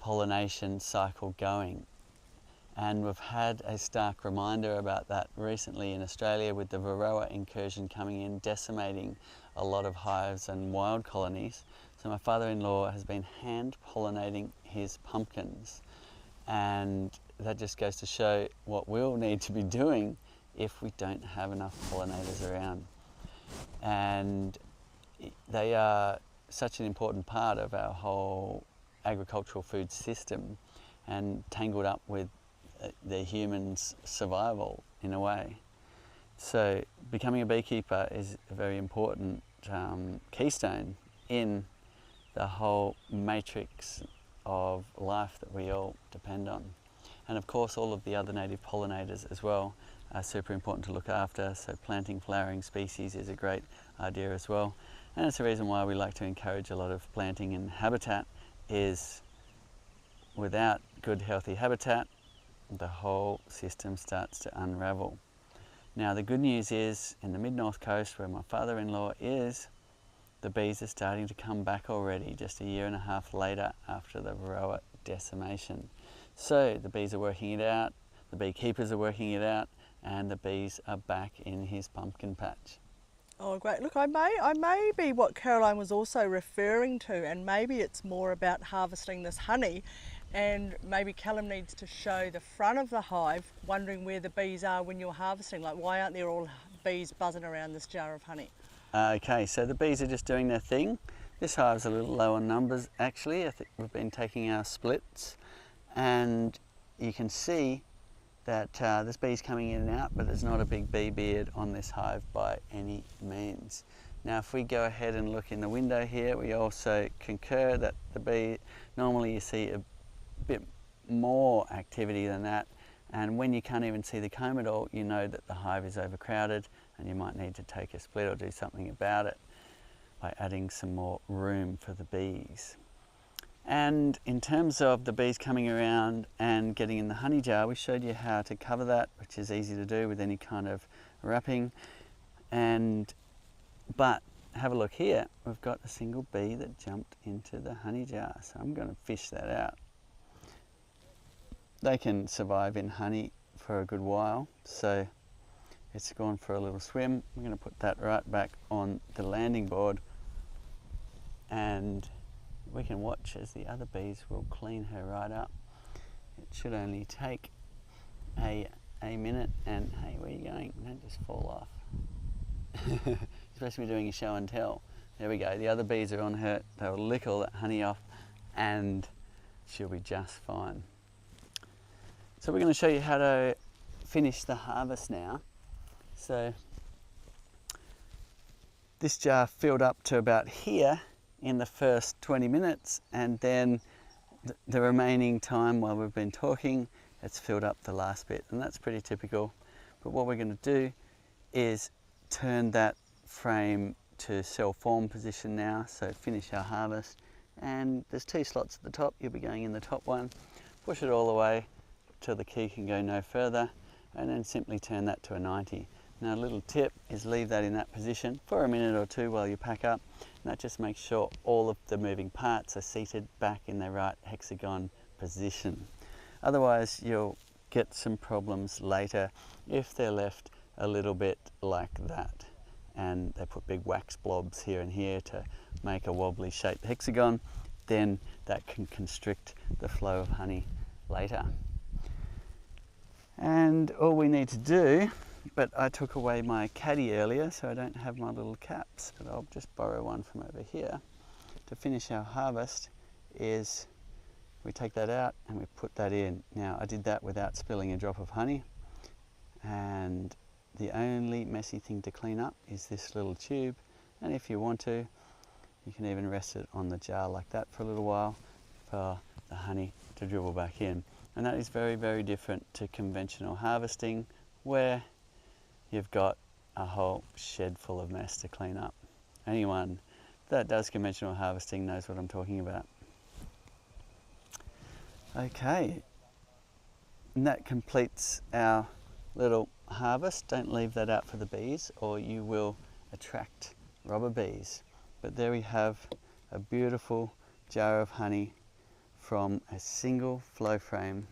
pollination cycle going. And we've had a stark reminder about that recently in Australia with the varroa incursion coming in, decimating a lot of hives and wild colonies. So my father-in-law has been hand pollinating his pumpkins, and that just goes to show what we'll need to be doing if we don't have enough pollinators around. And they are such an important part of our whole agricultural food system and tangled up with the human's survival in a way. So becoming a beekeeper is a very important keystone in the whole matrix of life that we all depend on. And of course all of the other native pollinators as well are super important to look after, so planting flowering species is a great idea as well. And it's the reason why we like to encourage a lot of planting and habitat, is without good healthy habitat, the whole system starts to unravel. Now the good news is, in the mid-north coast where my father-in-law is, the bees are starting to come back already, just a year and a half later after the varroa decimation. So the bees are working it out, the beekeepers are working it out, and the bees are back in his pumpkin patch. Oh, great. Look, I may be what Caroline was also referring to, and maybe it's more about harvesting this honey, and maybe Callum needs to show the front of the hive, wondering where the bees are when you're harvesting. Like, why aren't there all bees buzzing around this jar of honey? Okay, so the bees are just doing their thing. This hive's a little low on numbers actually. I think we've been taking our splits, and you can see that there's bees coming in and out, but there's not a big bee beard on this hive by any means. Now if we go ahead and look in the window here, we also concur that the bee, normally you see a bit more activity than that, and when you can't even see the comb at all, you know that the hive is overcrowded and you might need to take a split or do something about it by adding some more room for the bees. And in terms of the bees coming around and getting in the honey jar, we showed you how to cover that, which is easy to do with any kind of wrapping. But have a look here, we've got a single bee that jumped into the honey jar, so I'm going to fish that out. They can survive in honey for a good while, so it's gone for a little swim. We're going to put that right back on the landing board, and we can watch as the other bees will clean her right up. It should only take a minute. And hey, where are you going? Don't just fall off. You're supposed to be doing a show and tell. There we go, the other bees are on her. They'll lick all that honey off and she'll be just fine. So we're going to show you how to finish the harvest now. So this jar filled up to about here in the first 20 minutes, and then the remaining time while we've been talking, it's filled up the last bit, and that's pretty typical. But what we're going to do is turn that frame to cell form position now, so finish our harvest. And there's 2 slots at the top, you'll be going in the top one, push it all the way till the key can go no further, and then simply turn that to a 90. Now a little tip is leave that in that position for a minute or 2 while you pack up, and that just makes sure all of the moving parts are seated back in their right hexagon position. Otherwise you'll get some problems later if they're left a little bit like that, and they put big wax blobs here and here to make a wobbly shaped hexagon, then that can constrict the flow of honey later. And all we need to do, but I took away my caddy earlier, so I don't have my little caps, but I'll just borrow one from over here. To finish our harvest is we take that out and we put that in. Now I did that without spilling a drop of honey, and the only messy thing to clean up is this little tube, and if you want to, you can even rest it on the jar like that for a little while for the honey to dribble back in. And that is very, very different to conventional harvesting, where you've got a whole shed full of mess to clean up. Anyone that does conventional harvesting knows what I'm talking about. Okay, and that completes our little harvest. Don't leave that out for the bees or you will attract robber bees. But there we have a beautiful jar of honey from a single flow frame,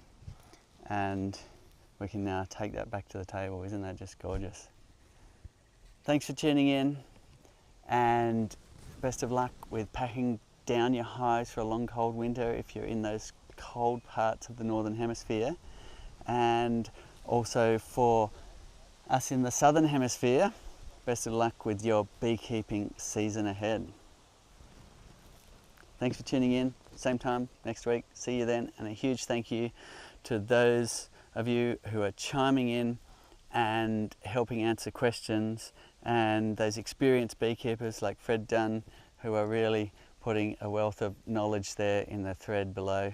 and we can now take that back to the table. Isn't that just gorgeous? Thanks for tuning in, and best of luck with packing down your hives for a long cold winter if you're in those cold parts of the northern hemisphere, and also for us in the southern hemisphere, best of luck with your beekeeping season ahead. Thanks for tuning in. Same time next week. See you then. And a huge thank you to those of you who are chiming in and helping answer questions, and those experienced beekeepers like Fred Dunn, who are really putting a wealth of knowledge there in the thread below.